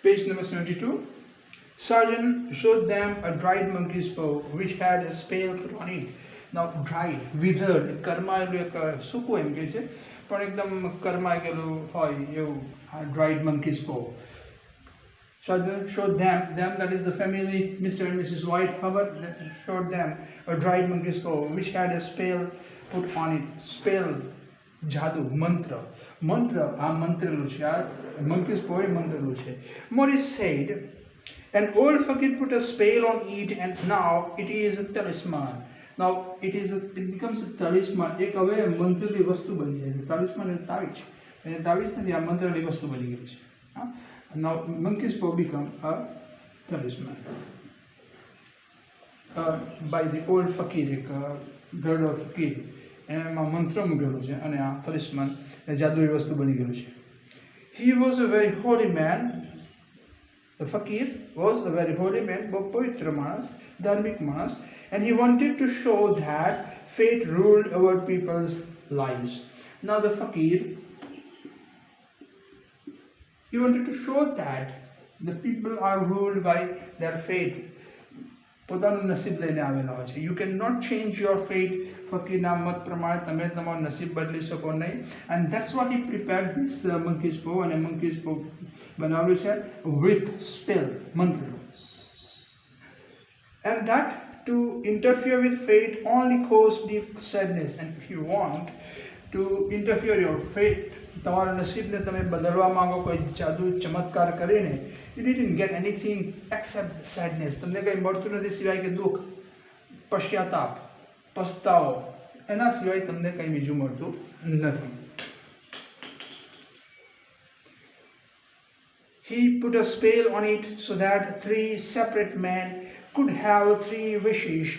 Page number 72. Sergeant showed them a dried monkey's paw which had a spell put on it. Now dried, withered, કરમાયેલું એક સૂકું એમ કહે છે પણ એકદમ કરમાઈ ગયેલું હોય એવું dried monkey's paw. Sergeant showed them that is the family, Mr. and Mrs. White Howard showed them a dried monkey's paw which had a spell put on it. Spell, જાદુ, મંત્ર. મંત્ર આ મંત્રેલું છે, આ monkey's paw એ મંત્રેલું છે. Morris said, an old fakir put a spell on it and now it is a talisman. Now it becomes a talisman. એક હવે મંત્રેલી વસ્તુ બની જાય છે. talisman એટલે તાવીજ. એ તાવીજ નથી, આ મંત્રેલી વસ્તુ બની ગઈ છે. Now monkey's paw become a talisman by the old fakir, એક ગરડો ફકીર એમાં મંત્ર મૂકેલો છે અને આ talisman એ જાદુઈ વસ્તુ બની ગયેલું છે. He was a very holy man. The fakir was a very holy man, પવિત્ર માણસ, ધાર્મિક માણસ, and he wanted to show that fate ruled over people's lives. Now the fakir, he wanted to show that the people are ruled by their fate. પોતાનું નસીબ લઈને આવેલા હોય છે. You cannot change your fate. ફકીરના મત પ્રમાણે તમે તમારું નસીબ બદલી શકો નહીં. And that's why he prepared this monkey's paw, અને monkey's paw બનાવેલું છે with spell, મંત્ર. And that to interfere with fate only cause deep sadness. And if you want to interfere your fate, તમારા નસીબને તમે બદલવા માંગો કોઈ જાદુ ચમત્કાર કરીને, you didn't get anything except sadness. તમને કંઈ મળતું નથી સિવાય કે દુઃખ, પશ્ચાતાપ, પસ્તાવો, એના સિવાય તમને કંઈ બીજું મળતું નથી. He put a spell on it so that 3 separate men could have 3 wishes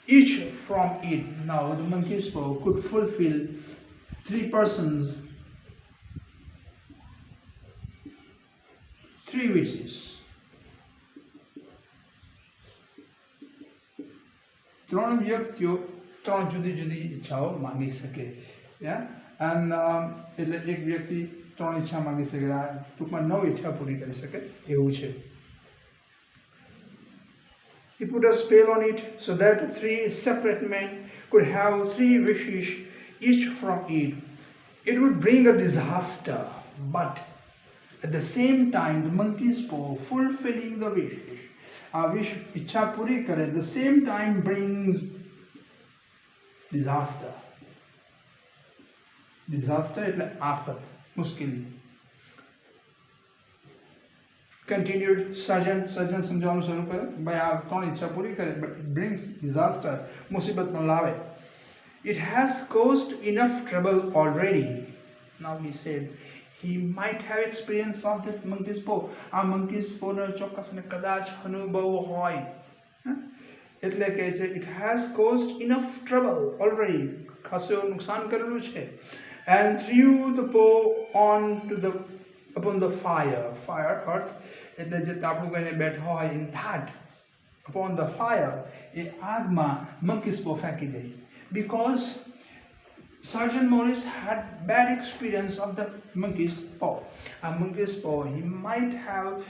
each from it. Now the monkey's paw could fulfill 3 persons 3 wishes. 3 વ્યક્તિઓ 3 જુદી જુદી ઈચ્છાઓ માંગી શકે. And એટલે એક વ્યક્તિ 3 ઈચ્છા માંગી શકે, ટૂંકમાં 9 ઈચ્છા પૂરી કરી શકે એવું છે. He put a spell on it so that 3 separate men could have 3 wishes each from it. It would bring a disaster, but at the same time the monkey's paw fulfilling the wishes, wish ઈચ્છા પૂરી કરે, at the same time brings disaster. Disaster એટલે આફત, મુશ્કેલી. Continued, Sergeant સમજાવવાનું શરૂ કરે, ભાઈ આ 3 ઈચ્છા પૂરી કરે, but it brings disaster, મુસીબતમાં લાવે. It has caused enough trouble already. Now he said, he might have experience of this monkey's paw. આ monkey's paw નો ચોક્કસ ને કદાચ અનુભવ હોય. એટલે કહે છે, it has caused enough trouble already. ખાસું નુકસાન કરેલું છે. And threw the paw upon the fire. Fire, earth, એટલે જે તાપણું કરીને બેઠા હોય, in that, upon the fire, એ આગમાં monkey's paw ફેંકી દે. Because Sergeant Morris had bad experience of the monkey's paw. A monkey's paw, he might have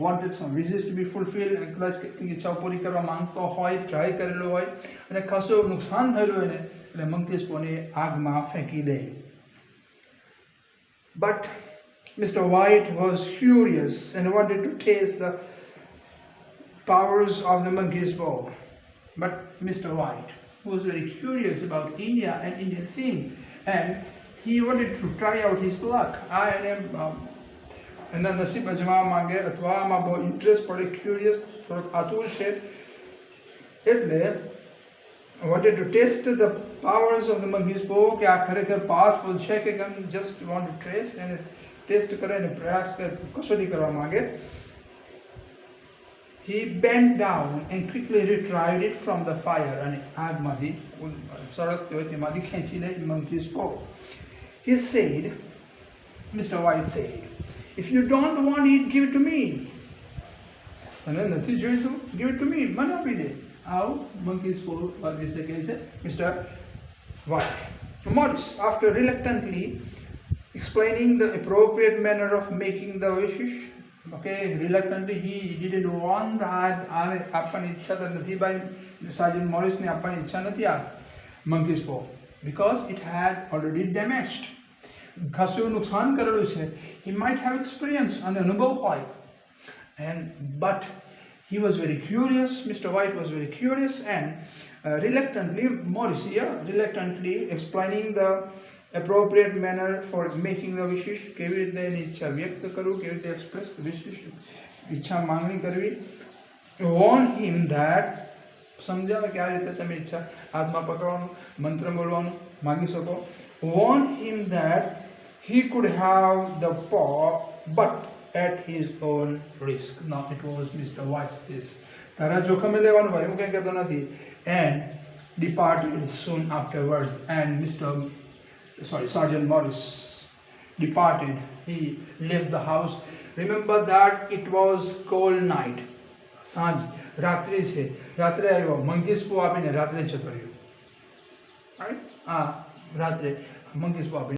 wanted some wishes to be fulfilled, and કદાચ કેટલીક ઈચ્છાઓ પૂરી કરવા માંગતો હોય, ટ્રાય કરેલો હોય, અને ખાસું નુકસાન થયેલું હોય ને, એટલે monkey's paw ને આગમાં ફેંકી દે. But Mr. White was curious and wanted to taste the powers of the monkey's paw. But Mr. White was very curious about India and Indian thing, and he wanted to try out his luck. એના નસીબ અજમાવવા માંગે, અથવા આમાં બહુ interest પડે, curious, થોડોક આતુર છે, એટલે wanted to test the powers of the monkey's paw, કે આ ખરેખર પાવરફુલ છે કે કેમ, just want to taste અને ટેસ્ટ કરે અને પ્રયાસ કરે, કસોટી કરવા માંગે. He bent down and quickly retrieved it from the fire, and આગમાંથી સળગતી હોય તેમાંથી ખેંચી લે monkey's paw. He said, Mr. White said, if you don't want it, give it to me. અને નથી જોઈતું, give it to me, મને આપી દે. આવું monkey's paw વિશે કહે છે Mr. White. Morris, after reluctantly explaining the appropriate manner of making the wishes, Okay, reluctantly he didn't want that. આને આપવાની ઈચ્છા તો નથી ભાઈ, સાર્જન્ટ મોરિસને આપવાની ઈચ્છા નથી આ મંકીઝ પો, because it had already damaged. ખાસું એવું નુકસાન કરેલું છે. He might have experience અને અનુભવ હોય. But he was very curious. Mr. White was very curious and reluctantly explaining the appropriate manner for making the wishes. કેવી રીતે એની ઈચ્છા વ્યક્ત કરવું, કેવી રીતે express wishes, ઈચ્છા માંગણી કરવી. Warn him that, સમજાવે કે આ રીતે તમે ઈચ્છા હાથમાં પકડવાનું, મંત્ર બોલવાનું માંગી શકો. Warn him that he could have the paw, but at his own risk. Now it was Mr. White's risk. તારા જોખમે લેવાનું ભાઈ, હું કંઈ કહેતો નથી. And departed soon afterwards. And Sergeant Morris departed. He left the house. Remember that it was cold night. સાંજ, રાત્રિ છે. રાત્રે આવ્યો, મંકીઝ પો આપીને રાત્રે જતો રહ્યો. રાઈટ, રાત્રે મંકીઝ પો આપીને